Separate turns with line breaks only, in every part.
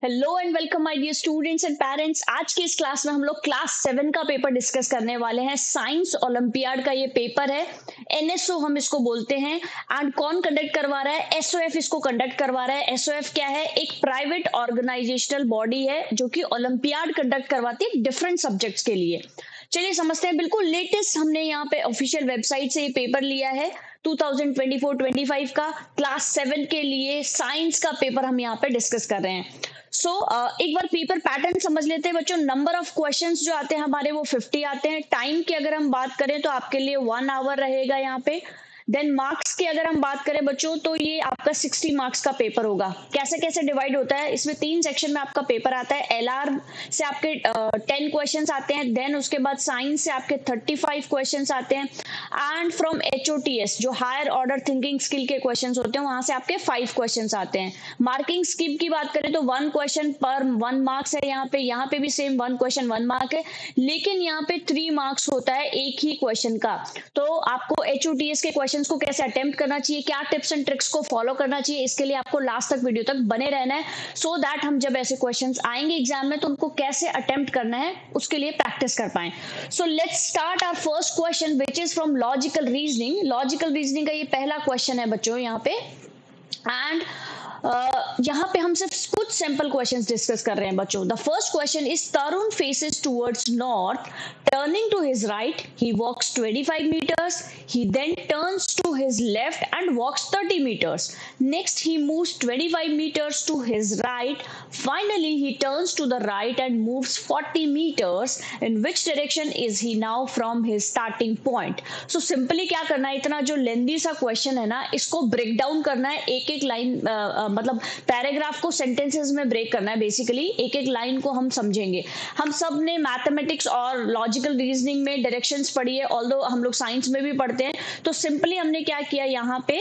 Hello and welcome my dear students and parents. आज की इस क्लास में हम लोग क्लास 7 का पेपर डिस्कस करने वाले हैं। साइंस ओलंपियाड का ये पेपर है, एनएसओ हम इसको बोलते हैं। एंड कौन कंडक्ट करवा रहा है? एसओएफ इसको कंडक्ट करवा रहा है। एसओएफ क्या है? एक प्राइवेट ऑर्गेनाइजेशनल बॉडी है जो कि ओलंपियाड कंडक्ट करवाती है डिफरेंट सब्जेक्ट्स के लिए। चलिए समझते हैं। बिल्कुल लेटेस्ट हमने यहाँ पे ऑफिशियल वेबसाइट से ये पेपर लिया है 2024-25 का क्लास 7 के लिए साइंस का पेपर हम यहाँ पे डिस्कस कर रहे हैं। एक बार पेपर पैटर्न समझ लेते हैं बच्चों। नंबर ऑफ क्वेश्चंस जो आते हैं हमारे वो 50 आते हैं। टाइम की अगर हम बात करें तो आपके लिए 1 आवर रहेगा यहाँ पे। देन मार्क्स की अगर हम बात करें बच्चों तो ये आपका 60 मार्क्स का पेपर होगा। कैसे कैसे डिवाइड होता है? इसमें 3 सेक्शन में आपका पेपर आता है। एलआर से आपके 10 क्वेश्चंस आते हैं। देन उसके बाद साइंस से आपके 35 क्वेश्चंस आते हैं। एंड फ्रॉम एचओटीएस जो हायर ऑर्डर थिंकिंग स्किल के क्वेश्चंस होते हैं वहां से आपके 5 क्वेश्चंस आते हैं। मार्किंग स्कीम की बात करें तो 1 क्वेश्चन पर 1 मार्क्स है। यहाँ पे भी सेम 1 क्वेश्चन 1 मार्क है, लेकिन यहाँ पे 3 मार्क्स होता है एक ही क्वेश्चन का। तो आपको एचओटीएस के क्वेश्चंस को कैसे अटेम्प्ट करना चाहिए, क्या टिप्स एंड ट्रिक्स को फॉलो करना चाहिए, इसके लिए आपको लास्ट तक वीडियो तक बने रहना है, सो दैट हम जब ऐसे क्वेश्चंस आएंगे एग्जाम में तो उनको कैसे अटेम्प्ट करना है उसके लिए प्रैक्टिस कर पाए। So let's start our first question which is from logical reasoning. Logical reasoning का ये पहला क्वेश्चन है बच्चों यहाँ पे। एंड यहाँ पे हम सिर्फ कुछ सिंपल क्वेश्चंस डिस्कस कर रहे हैं बच्चों। The first question is Tarun faces towards north, turning to his right he walks 25 meters, he then turns to his left and walks 30 meters. Next he moves 25 meters to his right. Finally he turns to the right and moves 40 meters. In which direction is he now from his starting point? So simply क्या करना है, इतना जो लेंदी सा question है ना इसको break down करना है। एक एक लाइन मतलब पैराग्राफ को सेंटेंसेस में ब्रेक करना है। बेसिकली एक एक लाइन को हम समझेंगे। हम सब ने मैथमेटिक्स और लॉजिकल रीजनिंग में डायरेक्शंस पढ़ी है, ऑल्दो हम लोग साइंस में भी पढ़ते हैं। तो सिंपली हमने क्या किया यहाँ पे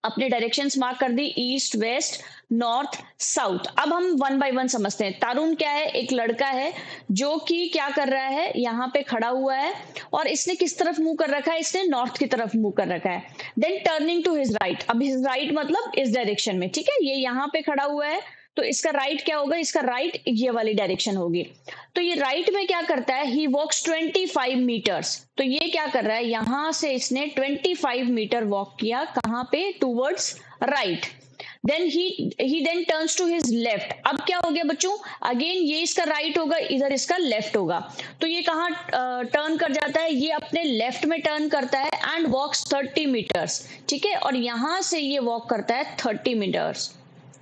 अपने डायरेक्शंस मार्क कर दी, ईस्ट वेस्ट नॉर्थ साउथ। अब हम 1 बाय 1 समझते हैं। तरुण क्या है? एक लड़का है जो कि क्या कर रहा है, यहाँ पे खड़ा हुआ है और इसने किस तरफ मुंह कर रखा है? इसने नॉर्थ की तरफ मुंह कर रखा है। Then turning to his right. अब हिज राइट मतलब इस डायरेक्शन में, ठीक है। ये यहाँ पे खड़ा हुआ है तो इसका राइट क्या होगा? इसका राइट ये वाली डायरेक्शन होगी। तो ये राइट में क्या करता है? ही वॉक्स 25 मीटर्स। तो ये क्या कर रहा है? यहां से इसने 25 मीटर वॉक किया। कहां पे? Towards right. Then he then turns to his left. अब क्या हो गया बच्चों? अगेन ये इसका राइट होगा, इधर इसका लेफ्ट होगा। तो ये कहाँ टर्न कर जाता है? ये अपने लेफ्ट में टर्न करता है एंड वॉक्स 30 मीटर्स, ठीक है। और यहां से ये वॉक करता है 30 मीटर्स,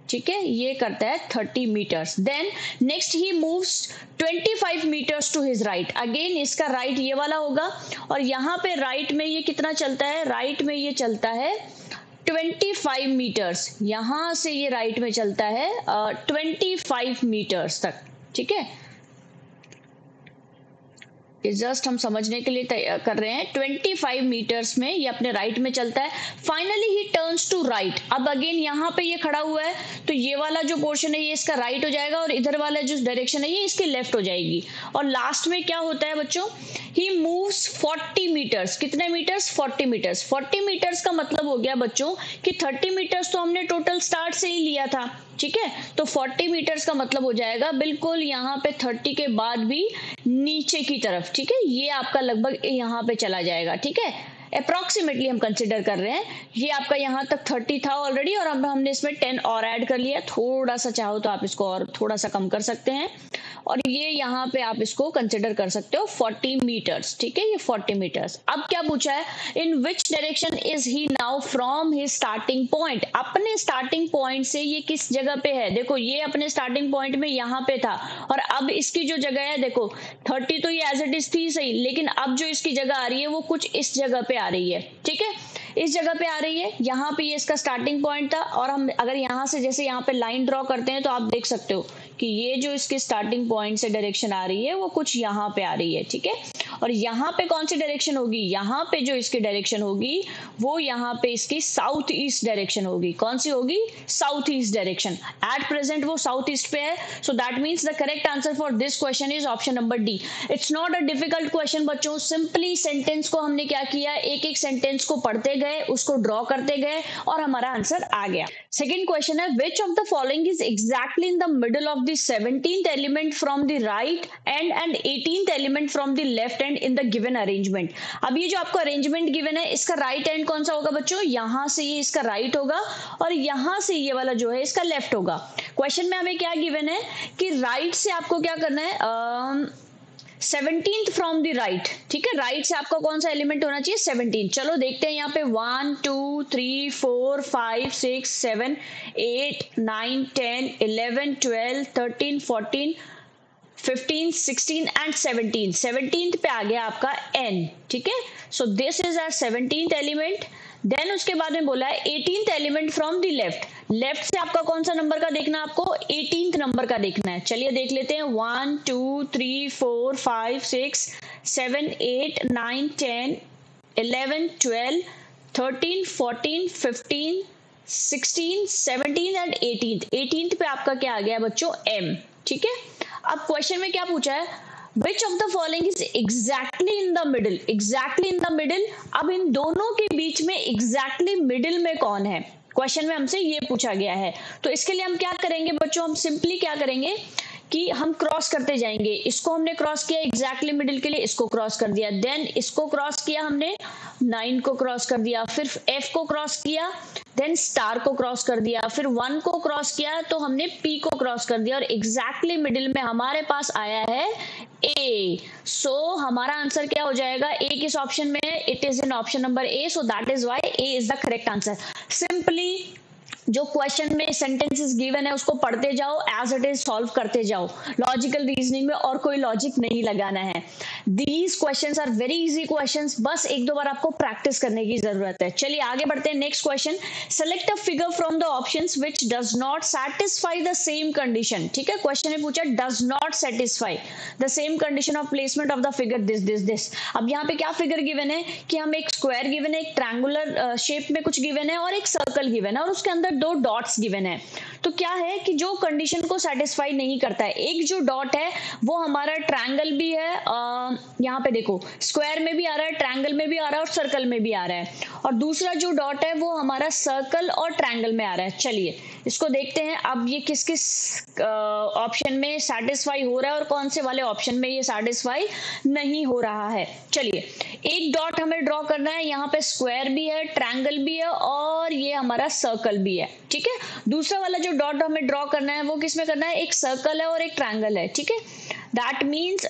ठीक है। ये करता है 30 metres. Then next he moves 25 metres to his right. Again इसका राइट ये वाला होगा और यहाँ पे राइट में ये कितना चलता है? राइट में ये चलता है 25 मीटर्स। यहां से ये राइट में चलता है 25 मीटर्स तक, ठीक है। जस्ट हम समझने के लिए कर रहे हैं। 25 मीटर्स में ये अपने राइट में चलता है। Finally he turns to right. अब अगेन यहाँ पे ये खड़ा हुआ है तो ये वाला जो पोर्शन है ये इसका राइट हो जाएगा और इधर वाला जो डायरेक्शन है ये इसकी लेफ्ट हो जाएगी। और लास्ट में क्या होता है बच्चों? He moves 40 metres. कितने मीटर्स? 40 मीटर्स। 40 मीटर्स का मतलब हो गया बच्चों कि 30 मीटर्स तो हमने टोटल स्टार्ट से ही लिया था, ठीक है। तो 40 मीटर्स का मतलब हो जाएगा बिल्कुल यहाँ पे 30 के बाद भी नीचे की तरफ, ठीक है। ये आपका लगभग यहाँ पे चला जाएगा, ठीक है। अप्रोक्सीमेटली हम कंसिडर कर रहे हैं। ये आपका यहाँ तक 30 था ऑलरेडी और अब हमने इसमें 10 और ऐड कर लिया। थोड़ा सा चाहो तो आप इसको और थोड़ा सा कम कर सकते हैं और ये यहाँ पे आप इसको कंसिडर कर सकते हो 40 मीटर्स, ठीक है। ये 40 मीटर्स। अब क्या पूछा है? In which direction is he now from his starting point. अपने स्टार्टिंग पॉइंट से ये किस जगह पे है? देखो ये अपने स्टार्टिंग पॉइंट में यहाँ पे था और अब इसकी जो जगह है देखो 30 तो ये एज इट इज थी सही, लेकिन अब जो इसकी जगह आ रही है वो कुछ इस जगह पे आ रही है, ठीक है। इस जगह पे आ रही है। यहाँ पे ये इसका स्टार्टिंग पॉइंट था और हम अगर यहाँ से जैसे यहाँ पे लाइन ड्रॉ करते हैं तो आप देख सकते हो कि ये जो इसके स्टार्टिंग पॉइंट से डायरेक्शन आ रही है वो कुछ यहाँ पे आ रही है, ठीक है। और यहाँ पे कौन सी डायरेक्शन होगी? यहाँ पे जो इसकी डायरेक्शन होगी वो यहाँ पे इसकी साउथ ईस्ट डायरेक्शन होगी। कौन सी होगी? South east direction. At present वो साउथ ईस्ट पे है। So that means the correct answer for this question is option number D. It's not a difficult question बच्चों। सिंपली सेंटेंस को हमने क्या किया? एक एक सेंटेंस को पढ़ते गए, उसको ड्रॉ करते गए और हमारा आंसर आ गया। सेकेंड क्वेश्चन है which of the following is exactly in the middle of the 17th element from the right and 18th element from the left and in the given arrangement. अब ये जो आपको अरेंजमेंट गिवन है इसका right and कौन सा होगा बच्चों, यहां से ये इसका राइट होगा और यहां से ये वाला जो है इसका लेफ्ट होगा। क्वेश्चन में हमें क्या गिवन है कि राइट से आपको क्या करना है, 17th फ्रॉम द राइट, ठीक है, राइट से आपका कौन सा एलिमेंट होना चाहिए 17। चलो देखते हैं यहाँ पे 1 2 3 4 5 6 7 8 9 10 11 12 13 14 15 16 एंड 17। 17th पे आ गया आपका n, ठीक है, so this is our 17th element. Then उसके बाद में बोला है 18th element from the left, left से आपका कौन सा नंबर का देखना है, आपको 18th नंबर का देखना है। चलिए देख लेते हैं 1 2 3 4 5 6 7 8 9 10 11 12 13 14 15 16 17 एंड 18th पे आपका क्या आ गया बच्चों m, ठीक है। अब क्वेश्चन में क्या पूछा है, which of the following is exactly in the middle, exactly in the middle. अब इन दोनों के बीच में एग्जैक्टली मिडिल में कौन है, क्वेश्चन में हमसे ये पूछा गया है। तो इसके लिए हम क्या करेंगे बच्चों, हम सिंपली क्या करेंगे कि हम क्रॉस करते जाएंगे। इसको हमने क्रॉस किया एग्जैक्टली मिडिल के लिए, इसको क्रॉस कर दिया, देन इसको क्रॉस किया हमने 9 को क्रॉस कर दिया, फिर f को क्रॉस किया, देन स्टार को क्रॉस कर दिया, फिर 1 को क्रॉस किया तो हमने p को क्रॉस कर दिया और एग्जैक्टली मिडिल में हमारे पास आया है a। सो हमारा आंसर क्या हो जाएगा, a किस ऑप्शन में है, it is in option number a, so that is why a is the correct answer. Simply जो क्वेश्चन में सेंटेंसेस गिवन है उसको पढ़ते जाओ, एज इट इज सॉल्व करते जाओ लॉजिकल रीजनिंग में, और कोई लॉजिक नहीं लगाना है। These questions are very easy questions, बस एक दो बार आपको प्रैक्टिस करने की जरूरत है। चलिए आगे बढ़ते हैं, next question, select a figure from the options which does not satisfy the same condition, ठीक है। क्वेश्चन में पूछा does not satisfy the same condition of placement of the figure this this this. अब यहाँ पे क्या फिगर गिवन है कि हम एक स्क्वायर गिवन है, एक ट्रायंगुलर शेप में कुछ गिवन है और एक सर्कल गिवन है और उसके अंदर 2 डॉट्स गिवन है। तो क्या है कि जो कंडीशन को सेटिस्फाई नहीं करता है, एक जो डॉट है वो हमारा ट्रायंगल भी है, यहाँ पे देखो स्क्वायर में भी आ रहा है, ट्रायंगल में भी आ रहा है और सर्कल में भी आ रहा है, और दूसरा जो डॉट है वो हमारा सर्कल और ट्रायंगल में आ रहा है। चलिए इसको देखते हैं अब ये किस किस ऑप्शन में सेटिस्फाई हो रहा है और कौन से वाले ऑप्शन में ये सेटिस्फाई नहीं हो रहा है। चलिए एक डॉट हमें ड्रॉ करना है, यहाँ पे स्क्वायर भी है, ट्रायंगल भी है और ये हमारा सर्कल भी है, ठीक है। दूसरा वाला जो डॉट हमें ड्रॉ करना है वो किसमें करना है, एक सर्कल है और एक ट्रायंगल है, ठीक है। दैट मीन्स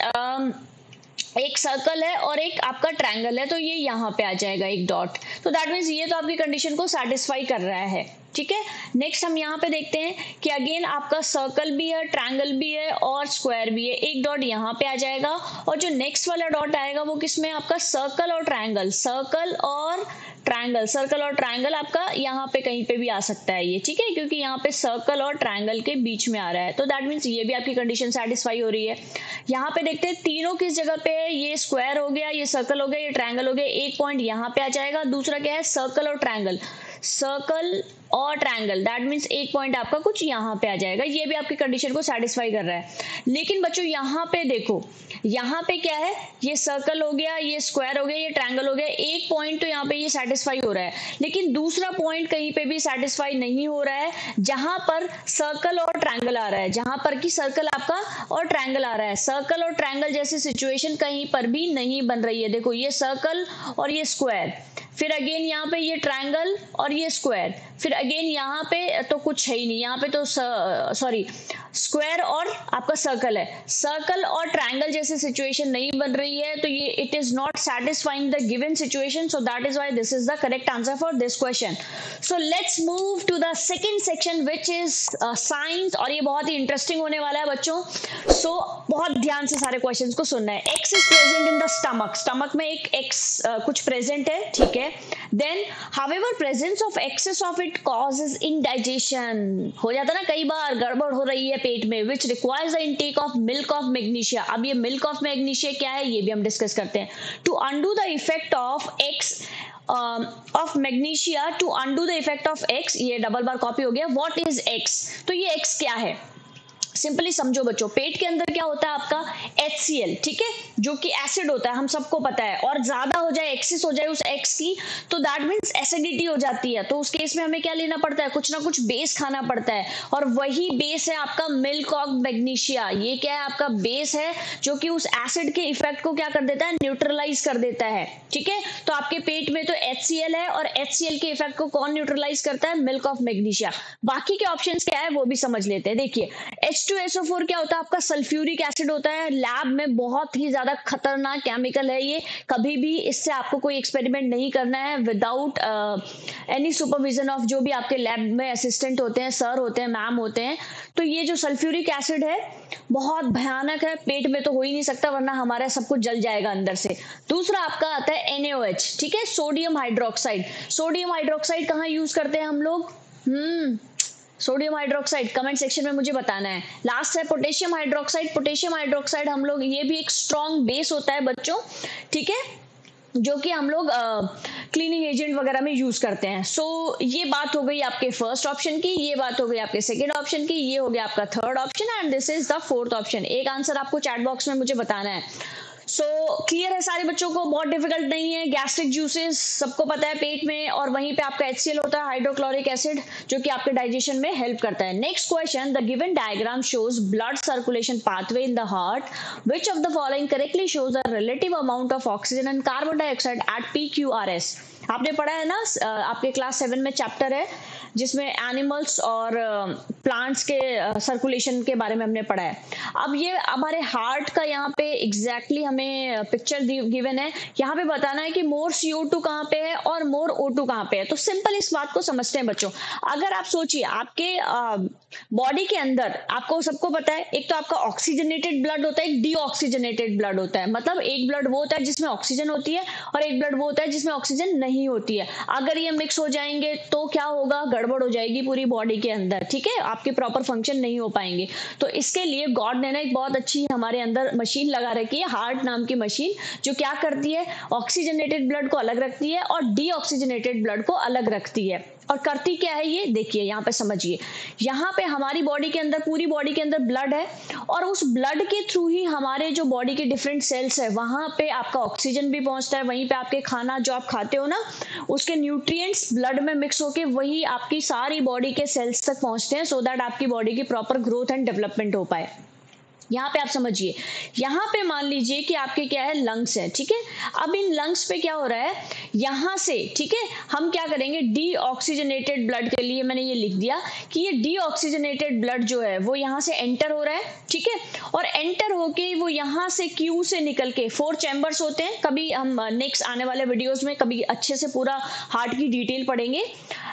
एक सर्कल है और एक आपका ट्रायंगल है, तो ये यहाँ पे आ जाएगा एक डॉट, तो दैट मीन्स ये तो आपकी कंडीशन को सेटिस्फाई कर रहा है, ठीक है। नेक्स्ट हम यहाँ पे देखते हैं कि अगेन आपका सर्कल भी है, ट्रायंगल भी है और स्क्वायर भी है, एक डॉट यहाँ पे आ जाएगा और जो नेक्स्ट वाला डॉट आएगा वो किसमें, आपका सर्कल और ट्रायंगल, सर्कल और ट्रायंगल, सर्कल और ट्रायंगल आपका यहाँ पे कहीं पे भी आ सकता है ये, ठीक है, क्योंकि यहाँ पे सर्कल और ट्रायंगल के बीच में आ रहा है, तो दैट मीन्स ये भी आपकी कंडीशन सेटिस्फाई हो रही है। यहाँ पे देखते हैं तीनों किस जगह पे है, ये स्क्वायर हो गया, ये सर्कल हो गया, ये ट्रायंगल हो गया, एक पॉइंट यहाँ पे आ जाएगा, दूसरा क्या है सर्कल और ट्रायंगल, सर्कल और ट्रायंगल, दैट मीन्स एक पॉइंट आपका कुछ यहाँ पे आ जाएगा, ये भी आपकी कंडीशन को सेटिस्फाई कर रहा है। लेकिन बच्चों यहाँ पे देखो, यहाँ पे क्या है, ये सर्कल हो गया, ये स्क्वायर हो गया, ये ट्रायंगल हो गया, एक पॉइंट तो यहाँ पे ये सेटिस्फाई हो रहा है, लेकिन दूसरा पॉइंट कहीं पे भी सेटिस्फाई नहीं हो रहा है जहां पर सर्कल और ट्रायंगल आ रहा है, जहां पर कि सर्कल आपका और ट्रायंगल आ रहा है, सर्कल और ट्रायंगल जैसी सिचुएशन कहीं पर भी नहीं बन रही है। देखो ये सर्कल और ये स्क्वायर, फिर अगेन यहाँ पे ये ट्रायंगल और ये स्क्वायर, फिर अगेन यहाँ पे तो कुछ है ही नहीं, यहाँ पे तो सॉरी स्क्वायर और आपका सर्कल है, सर्कल और ट्रायंगल जैसी सिचुएशन नहीं बन रही है, तो ये it is not satisfying the given situation, so that is why this is the correct answer for this question. So let's move to the second section which is science, और ये बहुत ही इंटरेस्टिंग होने वाला है बच्चों, सो बहुत ध्यान से सारे क्वेश्चंस को सुनना है। X is present in the stomach, stomach में एक एक्स कुछ प्रेजेंट है, ठीक है। Then however presence of excess of it causes indigestion, हो जाता ना कई बार गड़बड़ हो रही है पेट में, which requires the intake of milk of magnesia. अब ये मिल्क ऑफ मैग्नीशिया क्या है ये भी हम डिस्कस करते हैं। To undo the effect of X of magnesia, to undo the effect of X, ये डबल बार कॉपी हो गया, व्हाट इज एक्स, तो ये एक्स क्या है। सिंपली समझो बच्चों, पेट के अंदर क्या होता है आपका HCl, ठीक है, जो कि एसिड होता है, हम सबको पता है, और ज्यादा हो जाए, एक्सेस हो जाए उस एक्स की, तो दैट मींस एसिडिटी हो जाती है। तो उस केस में हमें क्या लेना पड़ता है, कुछ ना कुछ बेस खाना पड़ता है, और वही बेस है आपका मिल्क ऑफ मैग्नीशिया। ये क्या है, आपका बेस है जो कि उस एसिड के इफेक्ट को क्या कर देता है, न्यूट्रलाइज कर देता है, ठीक है। तो आपके पेट में तो HCl है, और HCl के इफेक्ट को कौन न्यूट्रलाइज करता है, मिल्क ऑफ मैग्नीशिया। बाकी के ऑप्शंस क्या है वो भी समझ लेते हैं। देखिए H2SO4 क्या होता है, आपका सल्फ्यूरिक एसिड होता है। लैब में बहुत ही ज्यादा खतरनाक केमिकल है ये, कभी भी इससे आपको कोई एक्सपेरिमेंट नहीं करना है विदाउट एनी सुपरविजन ऑफ जो भी आपके लैब में असिस्टेंट होते हैं, सर होते हैं, मैम होते हैं। तो ये जो सल्फ्यूरिक एसिड है बहुत भयानक है, पेट में तो हो ही नहीं सकता, वरना हमारा सब कुछ जल जाएगा अंदर से। दूसरा आपका आता है NaOH, ठीक है, सोडियम हाइड्रोक्साइड। सोडियम हाइड्रोक्साइड कहाँ यूज करते हैं हम लोग, सोडियम हाइड्रोक्साइड कमेंट सेक्शन में मुझे बताना है। लास्ट है पोटेशियम हाइड्रोक्साइड। पोटेशियम हाइड्रोक्साइड हम लोग, ये भी एक स्ट्रॉन्ग बेस होता है बच्चों, ठीक है, जो कि हम लोग क्लीनिंग एजेंट वगैरह में यूज करते हैं। सो ये बात हो गई आपके फर्स्ट ऑप्शन की, ये बात हो गई आपके सेकंड ऑप्शन की, ये हो गया आपका third option, and this is the fourth option. एक आंसर आपको चैट बॉक्स में मुझे बताना है। सो क्लियर है सारे बच्चों को, बहुत डिफिकल्ट नहीं है। गैस्ट्रिक जूसेस सबको पता है पेट में, और वहीं पे आपका HCl होता है, हाइड्रोक्लोरिक एसिड, जो कि आपके डाइजेशन में हेल्प करता है। Next question, the given diagram shows blood circulation pathway in the heart, which of the following correctly shows the relative amount of oxygen and carbon dioxide eight PQRS। आपने पढ़ा है ना, आपके क्लास 7 में chapter है जिसमें एनिमल्स और plants के सर्कुलेशन के बारे में हमने पढ़ा है। अब ये हमारे हार्ट का यहाँ पे एग्जैक्टली हमें पिक्चर गिवन है, यहाँ पे बताना है कि मोर CO2 कहाँ पे है और मोर O2 कहाँ पे है। तो सिंपल इस बात को समझते हैं बच्चों। अगर आप सोचिए आपके बॉडी के अंदर, आपको सबको पता है, एक तो आपका ऑक्सीजनेटेड ब्लड होता है, एक डीऑक्सीजनेटेड ब्लड होता है। मतलब एक ब्लड वो होता है जिसमें ऑक्सीजन होती है, और एक ब्लड वो होता है जिसमें ऑक्सीजन नहीं होती है। अगर ये मिक्स हो जाएंगे तो क्या होगा, गड़बड़ हो जाएगी पूरी बॉडी के अंदर, ठीक है, आपके प्रॉपर फंक्शन नहीं हो पाएंगे। तो इसके लिए गॉड ने ना एक बहुत अच्छी हमारे अंदर मशीन लगा रखी है, हार्ट नाम की मशीन, जो क्या करती है, ऑक्सीजनेटेड ब्लड को अलग रखती है और डीऑक्सीजनेटेड ब्लड को अलग रखती है। और करती क्या है ये देखिए, यहाँ पे समझिए, यहाँ पे हमारी बॉडी के अंदर, पूरी बॉडी के अंदर ब्लड है, और उस ब्लड के थ्रू ही हमारे जो बॉडी के डिफरेंट सेल्स है वहां पे आपका ऑक्सीजन भी पहुंचता है, वहीं पे आपके खाना जो आप खाते हो ना, उसके न्यूट्रिएंट्स ब्लड में मिक्स होके वही आपकी सारी बॉडी के सेल्स तक पहुंचते हैं, सो दैट आपकी बॉडी की प्रॉपर ग्रोथ एंड डेवलपमेंट हो पाए। यहाँ पे आप समझिए, यहाँ पे मान लीजिए कि आपके क्या है, लंग्स है, ठीक है। अब इन लंग्स पे क्या हो रहा है, यहाँ से, ठीक है, हम क्या करेंगे, डीऑक्सीजनेटेड ब्लड के लिए मैंने ये लिख दिया कि ये डीऑक्सीजनेटेड ब्लड जो है वो यहाँ से एंटर हो रहा है, ठीक है, और एंटर होके वो यहाँ से क्यू से निकल के, 4 चैम्बर्स होते हैं, कभी हम नेक्स्ट आने वाले वीडियोस में कभी अच्छे से पूरा हार्ट की डिटेल पढ़ेंगे।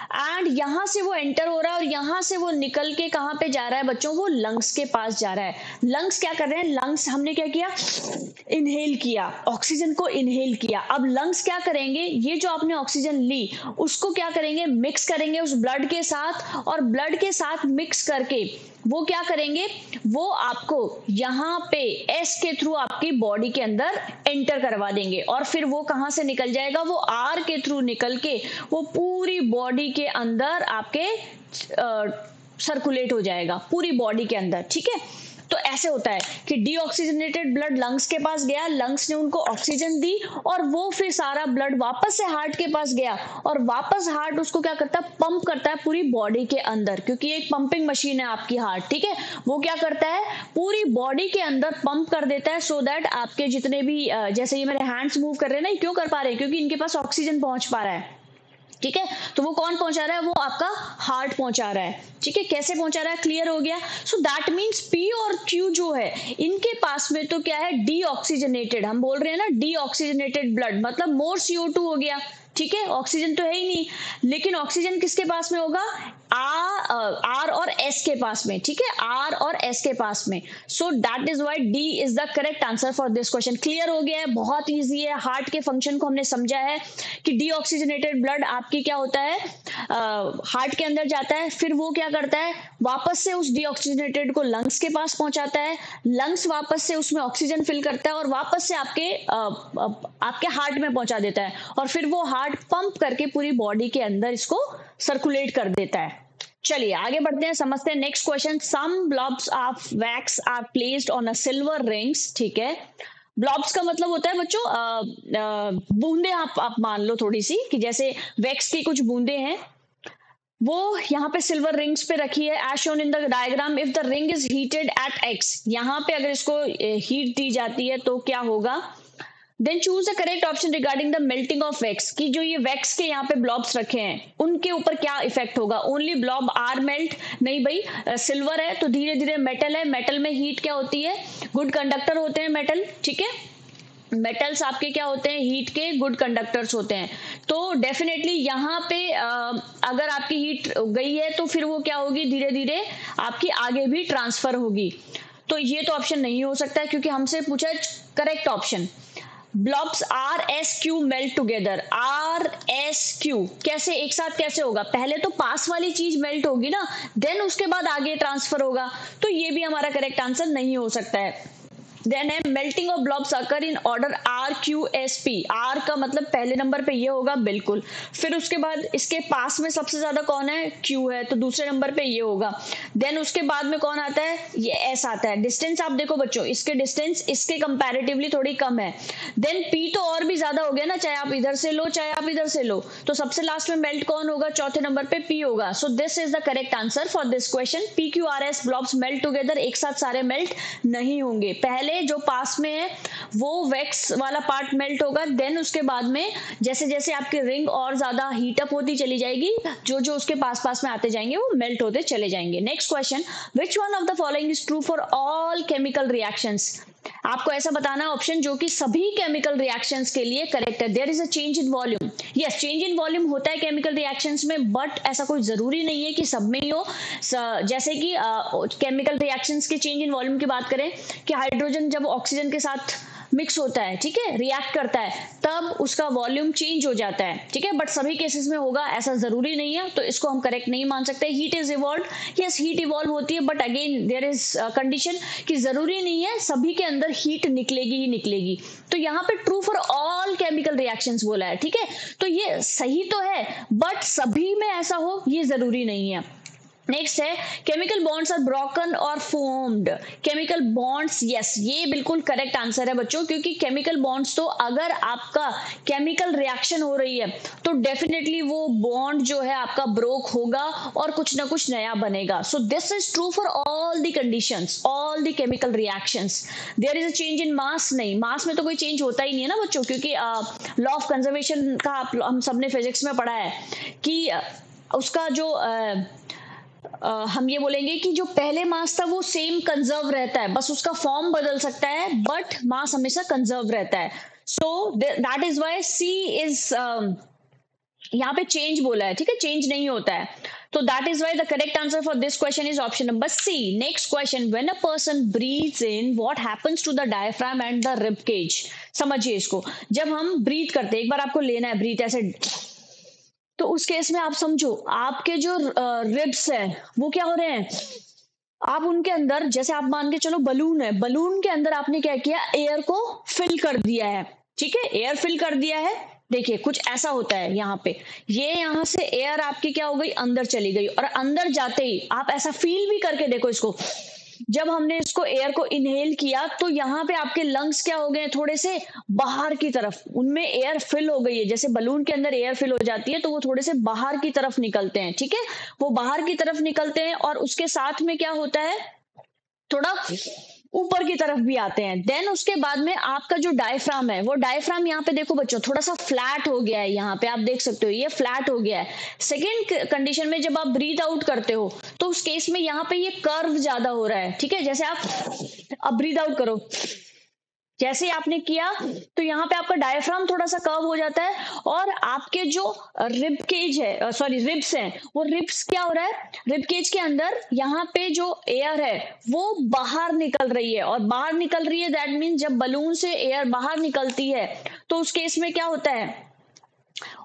एंड यहाँ से वो एंटर हो रहा है, और यहाँ से वो निकल के कहाँ पे जा रहा है बच्चों, वो लंग्स के पास जा रहा है। लंग्स क्या कर रहे हैं, लंग्स हमने क्या किया, इनहेल किया, ऑक्सीजन को इनहेल किया। अब लंग्स क्या करेंगे, ये जो आपने ऑक्सीजन ली उसको क्या करेंगे, मिक्स करेंगे उस ब्लड के साथ, और ब्लड के साथ मिक्स करके वो क्या करेंगे, वो आपको यहाँ पे S के थ्रू आपकी बॉडी के अंदर एंटर करवा देंगे, और फिर वो कहाँ से निकल जाएगा, वो R के थ्रू निकल के वो पूरी बॉडी के अंदर आपके सर्कुलेट हो जाएगा, पूरी बॉडी के अंदर, ठीक है। तो ऐसे होता है कि डीऑक्सीजनेटेड ब्लड लंग्स के पास गया, लंग्स ने उनको ऑक्सीजन दी, और वो फिर सारा ब्लड वापस से हार्ट के पास गया, और वापस हार्ट उसको क्या करता है, पंप करता है पूरी बॉडी के अंदर, क्योंकि एक पंपिंग मशीन है आपकी हार्ट, ठीक है। वो क्या करता है, पूरी बॉडी के अंदर पंप कर देता है, सो दैट आपके जितने भी जैसे ये मेरे हैंड्स मूव कर रहे हैं ना, क्यों कर पा रहे हैं, क्योंकि इनके पास ऑक्सीजन पहुंच पा रहा है, ठीक है। तो वो कौन पहुंचा रहा है, वो आपका हार्ट पहुंचा रहा है, ठीक है। कैसे पहुंचा रहा है, क्लियर हो गया। सो दैट मींस P और Q जो है इनके पास में तो क्या है, डीऑक्सीजनेटेड, हम बोल रहे हैं ना डीऑक्सीजनेटेड ब्लड, मतलब मोर CO2 हो गया, ठीक है। ऑक्सीजन तो है ही नहीं, लेकिन ऑक्सीजन किसके पास में होगा, R और S के पास में, ठीक है, R और S के पास में। सो that is why D is the correct answer for this question. Clear हो गया है, बहुत इजी है, हार्ट के फंक्शन को हमने समझा है कि डीऑक्सीजनेटेड ब्लड आपकी क्या होता है, हार्ट के अंदर जाता है, फिर वो क्या करता है, वापस से उस डीऑक्सीजनेटेड को लंग्स के पास पहुंचाता है, लंग्स वापस से उसमें ऑक्सीजन फिल करता है, और वापस से आपके हार्ट में पहुंचा देता है, और फिर वो हार्ट पंप करके पूरी बॉडी के अंदर इसको सर्कुलेट कर देता है। चलिए आगे बढ़ते हैं, समझते हैं next question. Some blobs of wax are placed on a silver rings. ठीक है, ब्लॉब्स का मतलब होता है बच्चों बूंदे। आप मान लो थोड़ी सी कि जैसे वैक्स की कुछ बूंदे हैं, वो यहाँ पे सिल्वर रिंग्स पे रखी है as shown in the diagram. If the ring is heated at X, यहाँ पे अगर इसको हीट दी जाती है तो क्या होगा। Then choose the correct option regarding the melting of wax, कि जो ये वैक्स के यहाँ पे ब्लॉब्स रखे हैं उनके ऊपर क्या इफेक्ट होगा। ओनली ब्लॉब आर मेल्ट, नहीं भाई, सिल्वर है तो धीरे धीरे मेटल है, मेटल में हीट क्या होती है, गुड कंडक्टर होते हैं मेटल। ठीक है, मेटल्स आपके क्या होते हैं, हीट के गुड कंडक्टर्स होते हैं। तो डेफिनेटली यहाँ पे अगर आपकी हीट गई है तो फिर वो क्या होगी, धीरे धीरे आपकी आगे भी ट्रांसफर होगी। तो ये तो ऑप्शन नहीं हो सकता है क्योंकि हमसे पूछा है correct option. Blobs R S Q melt together, R S Q कैसे एक साथ कैसे होगा, पहले तो पास वाली चीज मेल्ट होगी ना, देन उसके बाद आगे ट्रांसफर होगा। तो ये भी हमारा करेक्ट आंसर नहीं हो सकता है। देन है melting of blobs occur in order R Q S P, R का मतलब पहले नंबर पे ये होगा बिल्कुल। फिर उसके बाद इसके पास में सबसे ज्यादा कौन है, क्यू है, तो दूसरे नंबर पे ये होगा। देन उसके बाद में कौन आता है, ये एस आता है। डिस्टेंस आप देखो बच्चों, इसके डिस्टेंस इसके कंपैरेटिवली थोड़ी कम है। देन पी तो और भी ज्यादा हो गया ना, चाहे आप इधर से लो चाहे आप इधर से लो, तो सबसे लास्ट में मेल्ट कौन होगा, चौथे नंबर पे पी होगा। सो this is the correct answer for this question. P Q R S blobs melt together, एक साथ सारे मेल्ट नहीं होंगे। पहले जो पास में है वो वैक्स वाला पार्ट मेल्ट होगा, देन उसके बाद में जैसे जैसे आपकी रिंग और ज्यादा हीट अप होती चली जाएगी, जो जो उसके पास पास में आते जाएंगे वो मेल्ट होते चले जाएंगे। Next question, which one of the following is true for all chemical reactions. आपको ऐसा बताना है ऑप्शन जो कि सभी केमिकल रिएक्शंस के लिए करेक्ट है। There is a change in volume, yes change in volume होता है केमिकल रिएक्शंस में, बट ऐसा कोई जरूरी नहीं है कि सब में ही हो। जैसे कि केमिकल रिएक्शंस के चेंज इन वॉल्यूम की बात करें कि हाइड्रोजन जब ऑक्सीजन के साथ मिक्स होता है, ठीक है, रिएक्ट करता है, तब उसका वॉल्यूम चेंज हो जाता है। ठीक है, बट सभी केसेस में होगा ऐसा जरूरी नहीं है, तो इसको हम करेक्ट नहीं मान सकते। Heat is evolve, yes heat evolve होती है, but again there is condition कि जरूरी नहीं है सभी के अंदर हीट निकलेगी ही निकलेगी। तो यहाँ पे true for all chemical reactions बोला है। ठीक है, तो ये सही तो है बट सभी में ऐसा हो ये जरूरी नहीं है। नेक्स्ट है केमिकल बॉन्ड्स आर ब्रोकन और फॉर्म्ड। केमिकल बॉन्ड्स, यस ये बिल्कुल करेक्ट आंसर है बच्चों, क्योंकि केमिकल बॉन्ड्स तो अगर आपका केमिकल रिएक्शन हो रही है तो डेफिनेटली वो बॉन्ड जो है आपका ब्रोक होगा और कुछ ना कुछ नया बनेगा। So this is true for all the conditions, all the chemical reactions. There is a change in mass, नहीं मास में तो कोई चेंज होता ही नहीं है ना बच्चों, क्योंकि लॉ ऑफ कंजर्वेशन का हम सबने फिजिक्स में पढ़ा है कि उसका जो हम ये बोलेंगे कि जो पहले मास था वो सेम कंजर्व रहता है, बस उसका फॉर्म बदल सकता है बट मास हमेशा कंजर्व रहता है। So that is why C is यहाँ पे चेंज बोला है, ठीक है, चेंज नहीं होता है। तो that is why the correct answer for this question is option number C. Next question, when a person breathes in what happens to the diaphragm and the rib cage. समझिए इसको, जब हम ब्रीथ करते हैं, एक बार आपको लेना है ब्रीथ ऐसे, तो उस केस में आप समझो आपके जो रिब्स है वो क्या हो रहे हैं, आप उनके अंदर जैसे आप मान के चलो बलून है, बलून के अंदर आपने क्या किया, एयर को फिल कर दिया है। ठीक है, एयर फिल कर दिया है, देखिए कुछ ऐसा होता है यहाँ पे, ये यहाँ से एयर आपकी क्या हो गई, अंदर चली गई, और अंदर जाते ही आप ऐसा फील भी करके देखो इसको, जब हमने इसको एयर को इनहेल किया तो यहाँ पे आपके लंग्स क्या हो गए, थोड़े से बाहर की तरफ, उनमें एयर फिल हो गई है, जैसे बलून के अंदर एयर फिल हो जाती है तो वो थोड़े से बाहर की तरफ निकलते हैं। ठीक है, वो बाहर की तरफ निकलते हैं और उसके साथ में क्या होता है, थोड़ा ऊपर की तरफ भी आते हैं। देन उसके बाद में आपका जो डायफ्राम है, वो डायफ्राम यहाँ पे देखो बच्चों थोड़ा सा फ्लैट हो गया है, यहाँ पे आप देख सकते हो ये फ्लैट हो गया है। सेकेंड कंडीशन में जब आप ब्रीथ आउट करते हो तो उस केस में यहाँ पे ये कर्व ज्यादा हो रहा है। ठीक है, जैसे आप अब ब्रीथ आउट करो, जैसे आपने किया तो यहाँ पे आपका डायफ्राम थोड़ा सा कर्व हो जाता है, और आपके जो रिब केज है, सॉरी रिब्स हैं, वो रिब्स क्या हो रहा है, रिब केज के अंदर यहाँ पे जो एयर है वो बाहर निकल रही है, और बाहर निकल रही है दैट मीन जब बलून से एयर बाहर निकलती है तो उस केस में क्या होता है,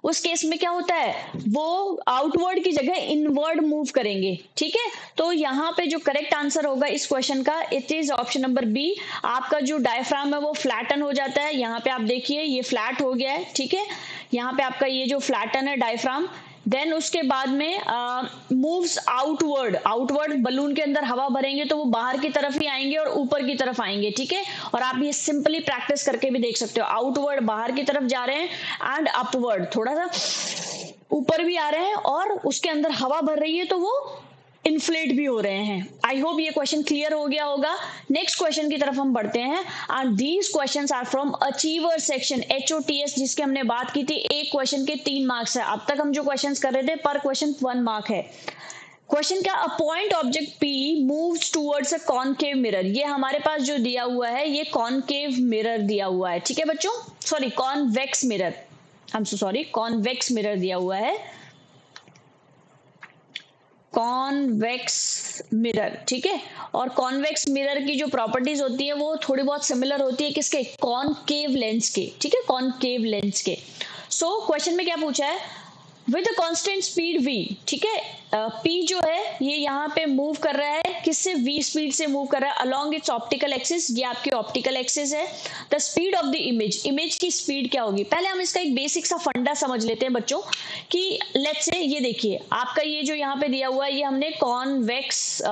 उस केस में क्या होता है, वो आउटवर्ड की जगह इनवर्ड मूव करेंगे। ठीक है, तो यहाँ पे जो करेक्ट आंसर होगा इस क्वेश्चन का, it is option number B. आपका जो डायफ्राम है वो फ्लैटन हो जाता है, यहाँ पे आप देखिए ये फ्लैट हो गया है। ठीक है, यहाँ पे आपका ये जो फ्लैटन है डायफ्राम, देन उसके बाद में मूव्स आउटवर्ड, आउटवर्ड बलून के अंदर हवा भरेंगे तो वो बाहर की तरफ ही आएंगे और ऊपर की तरफ आएंगे, ठीक है। और आप ये सिंपली प्रैक्टिस करके भी देख सकते हो, आउटवर्ड बाहर की तरफ जा रहे हैं एंड अपवर्ड थोड़ा सा ऊपर भी आ रहे हैं और उसके अंदर हवा भर रही है तो वो इन्फ्लेट भी हो रहे हैं। आई होप ये क्वेश्चन क्लियर हो गया होगा। नेक्स्ट क्वेश्चन की तरफ हम बढ़ते हैं and these questions are from achiever section, HOTS, जिसकी हमने बात की थी। एक क्वेश्चन के 3 मार्क्स है। अब तक हम जो क्वेश्चंस कर रहे थे पर क्वेश्चन 1 मार्क है। क्वेश्चन क्या, a point object P moves towards a concave mirror. ये हमारे पास जो दिया हुआ है ये कॉनकेव मिरर दिया हुआ है, ठीक है बच्चों, sorry convex mirror, I am so sorry, convex mirror दिया हुआ है, कॉन्वेक्स मिरर, ठीक है। और कॉन्वेक्स मिरर की जो प्रॉपर्टीज होती है वो थोड़ी बहुत सिमिलर होती है किसके, कॉनकेव लेंस के, ठीक है, कॉनकेव लेंस के। सो क्वेश्चन में क्या पूछा है, विद कांस्टेंट स्पीड v, ठीक है, p जो है ये यहाँ पे मूव कर रहा है, किससे, v स्पीड से मूव कर रहा है अलोंग इट्स ऑप्टिकल एक्सिस, ये आपकी ऑप्टिकल एक्सिस है। The speed of the image, image की स्पीड क्या होगी। पहले हम इसका एक बेसिक सा फंडा समझ लेते हैं बच्चों कि लेट्स से ये देखिए आपका ये जो यहाँ पे दिया हुआ है ये हमने कॉन्वेक्स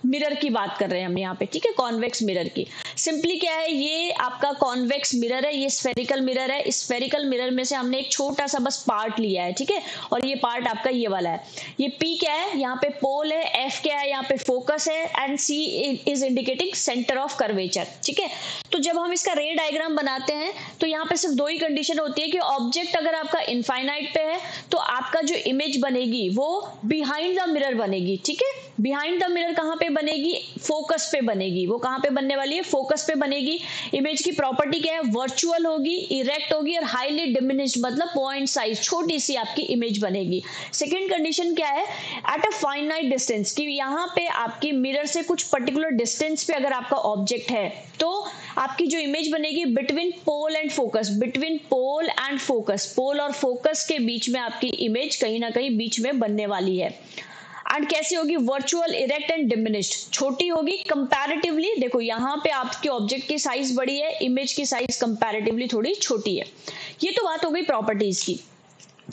मिरर की बात कर रहे हैं हम यहाँ पे, ठीक है, कॉन्वेक्स मिरर की। सिंपली क्या है, ये आपका कॉन्वेक्स मिरर है, ये स्फेरिकल मिरर है। इस स्फेरिकल मिरर में से हमने एक छोटा सा बस पार्ट लिया है, ठीक है, और ये पार्ट आपका ये वाला है। ये P क्या है, यहाँ पे पोल है, F क्या है, यहाँ पे फोकस है and C is indicating centre of curvature, ठीक है। तो जब हम इसका रे डायग्राम बनाते हैं तो यहाँ पे सिर्फ 2 ही कंडीशन होती है कि ऑब्जेक्ट अगर आपका इनफाइनाइट पे है तो आपका जो इमेज बनेगी वो बिहाइंड द मिरर बनेगी, ठीक है। बिहाइंड द मिरर कहाँ पे बनेगी, फोकस पे बनेगी। वो कहाँ पे बनने वाली है, फोकस पे बनेगी। इमेज की प्रॉपर्टी क्या है, वर्चुअल होगी, इरेक्ट होगी और हाईली डिमिनिश्ड, मतलब पॉइंट साइज, छोटी सी आपकी इमेज बनेगी। सेकंड कंडीशन क्या है, एट अ फाइनाइट डिस्टेंस, कि यहाँ पे आपकी मिरर से कुछ पर्टिकुलर डिस्टेंस पे अगर आपका ऑब्जेक्ट है तो आपकी जो इमेज बनेगी between pole and focus, between pole and focus, pole और फोकस के बीच में आपकी इमेज कहीं ना कहीं बीच में बनने वाली है। एंड कैसी होगी, वर्चुअल, इरेक्ट एंड डिमिनिश्ड, छोटी होगी कंपैरेटिवली। देखो यहाँ पे आपके ऑब्जेक्ट की साइज बड़ी है, इमेज की साइज कंपैरेटिवली थोड़ी छोटी है। ये तो बात हो गई प्रॉपर्टीज की,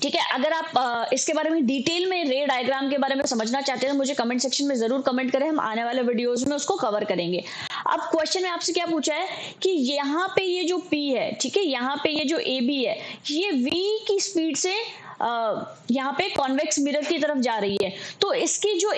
ठीक है। अगर आप इसके बारे में डिटेल में रे डायग्राम के बारे में समझना चाहते हैं तो मुझे कमेंट सेक्शन में जरूर कमेंट करें, हम आने वाले वीडियोस में उसको कवर करेंगे। अब क्वेश्चन में आपसे क्या पूछा है कि यहाँ पे ये जो P है, ठीक है, यहाँ पे ये जो AB है, ये V की स्पीड से यहाँ पे कॉन्वेक्स मिरर की तरफ जा रही है। तो इसकी जो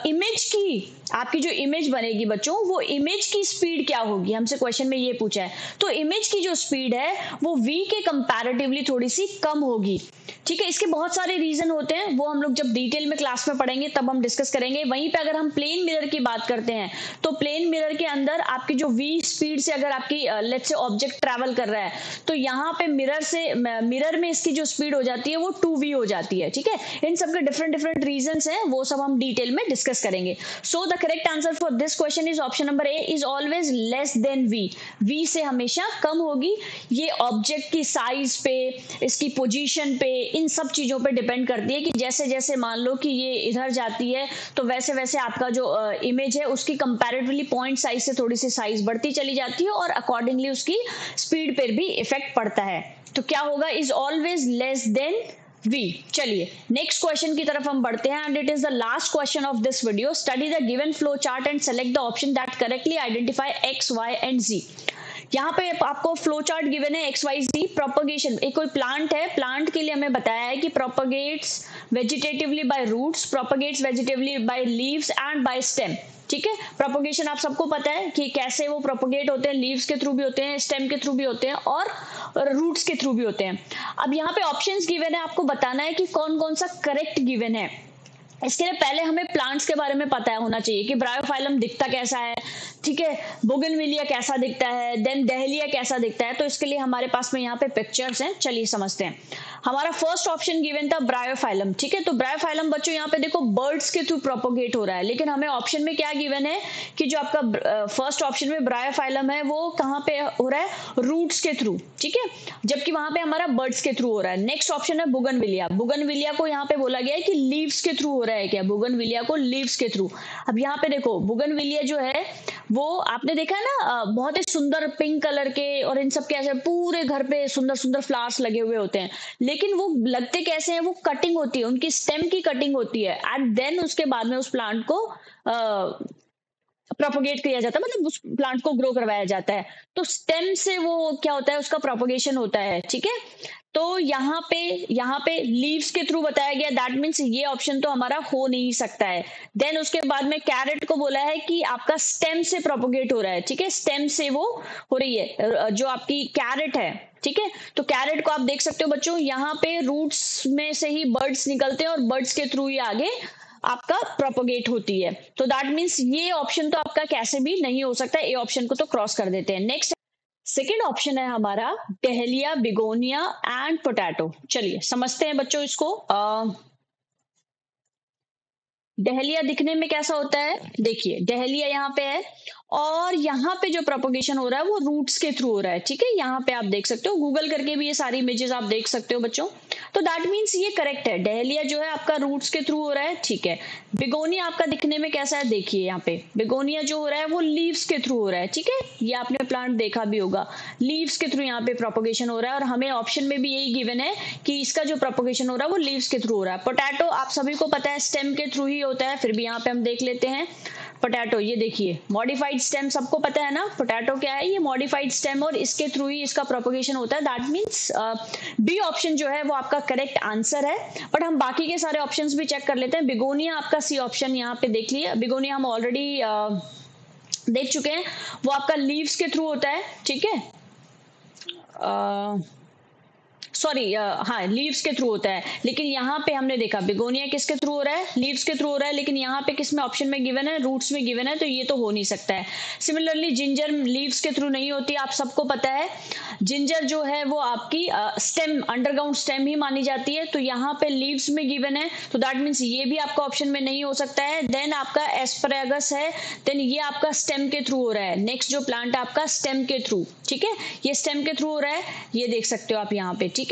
इमेज की, आपकी जो इमेज बनेगी बच्चों, वो इमेज की स्पीड क्या होगी, हमसे क्वेश्चन में ये पूछा है। तो इमेज की जो स्पीड है वो V के कंपैरेटिवली थोड़ी सी कम होगी, ठीक है। इसके बहुत सारे रीजन होते हैं, वो हम लोग जब डिटेल में क्लास में पढ़ेंगे तब हम डिस्कस करेंगे। वहीं पे अगर हम प्लेन मिरर की बात करते हैं तो प्लेन मिरर के अंदर आपकी जो V स्पीड से अगर आपकी लेट्स से ऑब्जेक्ट ट्रैवल कर रहा है तो यहाँ पे मिरर में इसकी जो स्पीड हो जाती है वो 2v हो जाती है, ठीक है। इन सब के डिफरेंट रीजंस हैं, वो सब हम डिटेल में डिस्कस करेंगे। So the correct answer for this question is option number A, is always less than v, v से हमेशा कम होगी। ये ऑब्जेक्ट की साइज पे, इसकी पोजीशन पे, इन सब चीजों पे डिपेंड करती है कि जैसे जैसे मान लो कि ये इधर जाती है तो वैसे वैसे आपका जो इमेज है उसकी कंपैरेटिवली पॉइंट साइज से थोड़ी सी साइज बढ़ती चली जाती है और अकॉर्डिंगली उसकी स्पीड पर भी इफेक्ट पड़ता है। तो क्या होगा, is always less than V। चलिए नेक्स्ट क्वेश्चन की तरफ हम बढ़ते हैं and it is the last question of this video. Study the given flow chart and select the option that correctly identify x, y and z। यहाँ पे आपको flow chart given है x, y, z। प्रोपगेशन, एक कोई plant है, plant के लिए हमें बताया है कि propagates vegetatively by roots, propagates vegetatively by leaves and by stem, ठीक है। प्रोपगेशन आप सबको पता है कि कैसे वो प्रोपगेट होते हैं, लीव्स के थ्रू भी होते हैं, स्टेम के थ्रू भी होते हैं और रूट्स के थ्रू भी होते हैं। अब यहाँ पे ऑप्शंस गिवन है, आपको बताना है कि कौन कौन सा करेक्ट गिवन है। इसके लिए पहले हमें प्लांट्स के बारे में पता होना चाहिए कि ब्रायोफाइलम दिखता कैसा है, ठीक है, बोगनविलिया कैसा दिखता है, देन डहलिया कैसा दिखता है। तो इसके लिए हमारे पास में यहाँ पे पिक्चर्स हैं, चलिए समझते हैं। हमारा फर्स्ट ऑप्शन गिवन था ब्रायोफाइलम, ठीक है। तो ब्रायोफाइलम बच्चों यहाँ पे देखो बर्ड्स के थ्रू प्रोपोगेट हो रहा है, लेकिन हमें ऑप्शन में क्या गिवन है कि जो आपका फर्स्ट ऑप्शन में ब्रायोफाइलम है वो कहाँ पे हो रहा है, रूट्स के थ्रू, ठीक है, जबकि वहां पे हमारा बर्ड्स के थ्रू हो रहा है। नेक्स्ट ऑप्शन है बोगनविलिया, बोगनविलिया को यहाँ पे बोला गया है कि लीव्स के थ्रू हो रहा है, क्या बोगनविलिया को लीव्स के थ्रू। अब यहाँ पे देखो बोगनविलिया जो है वो आपने देखा है ना, बहुत ही सुंदर पिंक कलर के और इन सब के ऐसे पूरे घर पे सुंदर सुंदर फ्लावर्स लगे हुए होते हैं, लेकिन वो लगते कैसे हैं, वो कटिंग होती है, उनकी स्टेम की कटिंग होती है एंड देन उसके बाद में उस प्लांट को प्रोपोगेट किया जाता है, मतलब उस प्लांट को ग्रो करवाया जाता है। तो स्टेम से वो क्या होता है, उसका प्रोपोगेशन होता है, ठीक है। तो यहाँ पे लीव्स के थ्रू बताया गया, दैट मीन्स ये ऑप्शन तो हमारा हो नहीं सकता है। देन उसके बाद में कैरेट को बोला है कि आपका स्टेम से प्रोपोगेट हो रहा है, ठीक है, स्टेम से वो हो रही है, जो आपकी कैरेट है, ठीक है। तो कैरेट को आप देख सकते हो बच्चों, यहाँ पे रूट्स में से ही बर्ड्स निकलते हैं और बर्ड्स के थ्रू ही आगे आपका प्रोपोगेट होती है। तो दैट मीन्स ये ऑप्शन तो आपका कैसे भी नहीं हो सकता, ये ऑप्शन को तो क्रॉस कर देते हैं। नेक्स्ट सेकेंड ऑप्शन है हमारा डहेलिया, बिगोनिया एंड पोटैटो। चलिए समझते हैं बच्चों इसको। डहेलिया दिखने में कैसा होता है, देखिए डहेलिया यहाँ पे है और यहाँ पे जो प्रोपोगेशन हो रहा है वो रूट्स के थ्रू हो रहा है, ठीक है। यहाँ पे आप देख सकते हो, गूगल करके भी ये सारी इमेजेस आप देख सकते हो बच्चों। तो दैट मीन्स ये करेक्ट है, डहेलिया जो है आपका रूट्स के थ्रू हो रहा है, ठीक है। बिगोनिया आपका दिखने में कैसा है, देखिए यहाँ पे बिगोनिया जो हो रहा है वो लीव्स के थ्रू हो रहा है, ठीक है। ये आपने प्लांट देखा भी होगा, लीव्स के थ्रू यहाँ पे प्रोपोगेशन हो रहा है और हमें ऑप्शन में भी यही गिवन है कि इसका जो प्रोपोगेशन हो रहा है वो लीव्स के थ्रू हो रहा है। पोटैटो आप सभी को पता है स्टेम के थ्रू ही होता है, फिर भी यहाँ पे हम देख लेते हैं पोटैटो। ये देखिए मॉडिफाइड स्टेम, सबको पता है ना पोटैटो क्या है, ये मॉडिफाइड स्टेम और इसके थ्रू ही इसका प्रोपोगेशन होता है। दैट मीन्स बी ऑप्शन जो है वो आपका करेक्ट आंसर है। बट हम बाकी के सारे ऑप्शंस भी चेक कर लेते हैं। बिगोनिया आपका सी ऑप्शन यहाँ पे देख लिए, बिगोनिया हम ऑलरेडी देख चुके हैं, वो आपका लीव्स के थ्रू होता है, ठीक है। सॉरी, हाँ लीव्स के थ्रू होता है, लेकिन यहाँ पे हमने देखा बिगोनिया किसके थ्रू हो रहा है, लीव्स के थ्रू हो रहा है, लेकिन यहाँ पे किस में ऑप्शन में गिवन है, रूट्स में गिवन है, तो ये तो हो नहीं सकता है। सिमिलरली जिंजर लीव्स के थ्रू नहीं होती, आप सबको पता है। जिंजर जो है वो आपकी स्टेम, अंडरग्राउंड स्टेम ही मानी जाती है, तो यहाँ पे लीव्स में गिवन है, तो दैट मीन्स ये भी आपका ऑप्शन में नहीं हो सकता है। देन आपका एस्परेगस है, देन ये आपका स्टेम के थ्रू हो रहा है। नेक्स्ट जो प्लांट है आपका स्टेम के थ्रू, ठीक है, ये स्टेम के थ्रू हो रहा है, ये देख सकते हो आप यहाँ पे, ठीक है।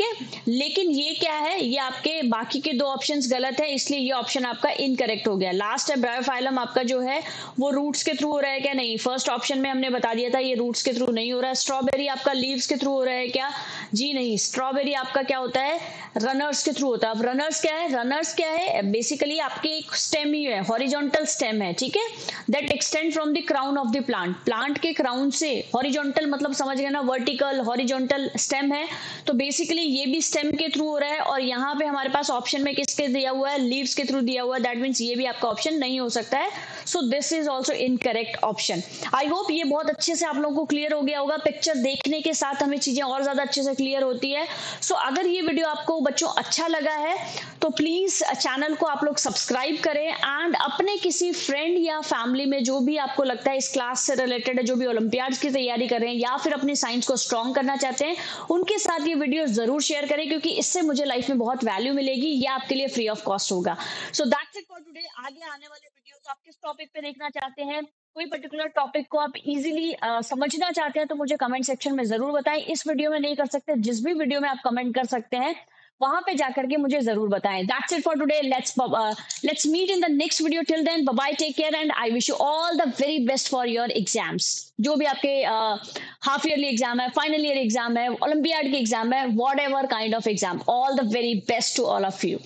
लेकिन ये क्या है, ये आपके बाकी के दो ऑप्शंस गलत है, इसलिए ये ऑप्शन आपका इनकरेक्ट हो गया। लास्ट है ब्रायोफाइलम, आपका जो है वो रूट्स के थ्रू हो रहा है क्या, नहीं, फर्स्ट ऑप्शन में हमने बता दिया था ये रूट्स के थ्रू नहीं हो रहा है। स्ट्रॉबेरी आपका लीव्स के थ्रू हो रहा है क्या, जी नहीं, स्ट्रॉबेरी आपका क्या होता है, रनर्स के थ्रू होता है। अब रनर्स क्या है, रनर्स क्या है, बेसिकली आपकी एक स्टेम ही है, हॉरिजॉन्टल स्टेम है, ठीक है, that extend from the crown of the plant, plant के क्राउन से, हॉरिजॉन्टल मतलब समझ गए ना, वर्टिकल हॉरिजॉन्टल स्टेम है, तो बेसिकली ये भी स्टेम के थ्रू हो रहा है। और यहाँ पे हमारे पास ऑप्शन में किसके दिया हुआ है, लीव्स के थ्रू दिया हुआ है, दैट मीन्स ये भी आपका ऑप्शन नहीं हो सकता है। So this is also incorrect option. I hope ये बहुत अच्छे से आप लोगों को क्लियर हो गया होगा, पिक्चर देखने के साथ हमें चीजें और ज्यादा अच्छे से क्लियर होती है। सो अगर ये वीडियो आपको बच्चों अच्छा लगा है तो प्लीज चैनल को आप लोग सब्सक्राइब करें एंड अपने किसी फ्रेंड या फैमिली में जो भी आपको लगता है इस क्लास से रिलेटेड है, जो भी ओलंपियाड्स की तैयारी कर रहे हैं या फिर अपनी साइंस को स्ट्रॉन्ग करना चाहते हैं, उनके साथ ये वीडियो जरूर शेयर करें, क्योंकि इससे मुझे लाइफ में बहुत वैल्यू मिलेगी, ये आपके लिए फ्री ऑफ कॉस्ट होगा। So that's it for today. आगे आने वाले वीडियोस आप किस टॉपिक पे देखना चाहते हैं, कोई पर्टिकुलर टॉपिक को आप इजीली समझना चाहते हैं तो मुझे कमेंट सेक्शन में जरूर बताएं। इस वीडियो में नहीं कर सकते, जिस भी वीडियो में आप कमेंट कर सकते हैं वहां पे जाकर के मुझे जरूर बताएं। That's it for today, let's meet in the next video. Till then bye bye, take care and I wish you all the very best for your exams. जो भी आपके हाफ ईयरली एग्जाम है, फाइनल ईयर एग्जाम है, olympiad की exam है, whatever kind of exam, all the very best to all of you.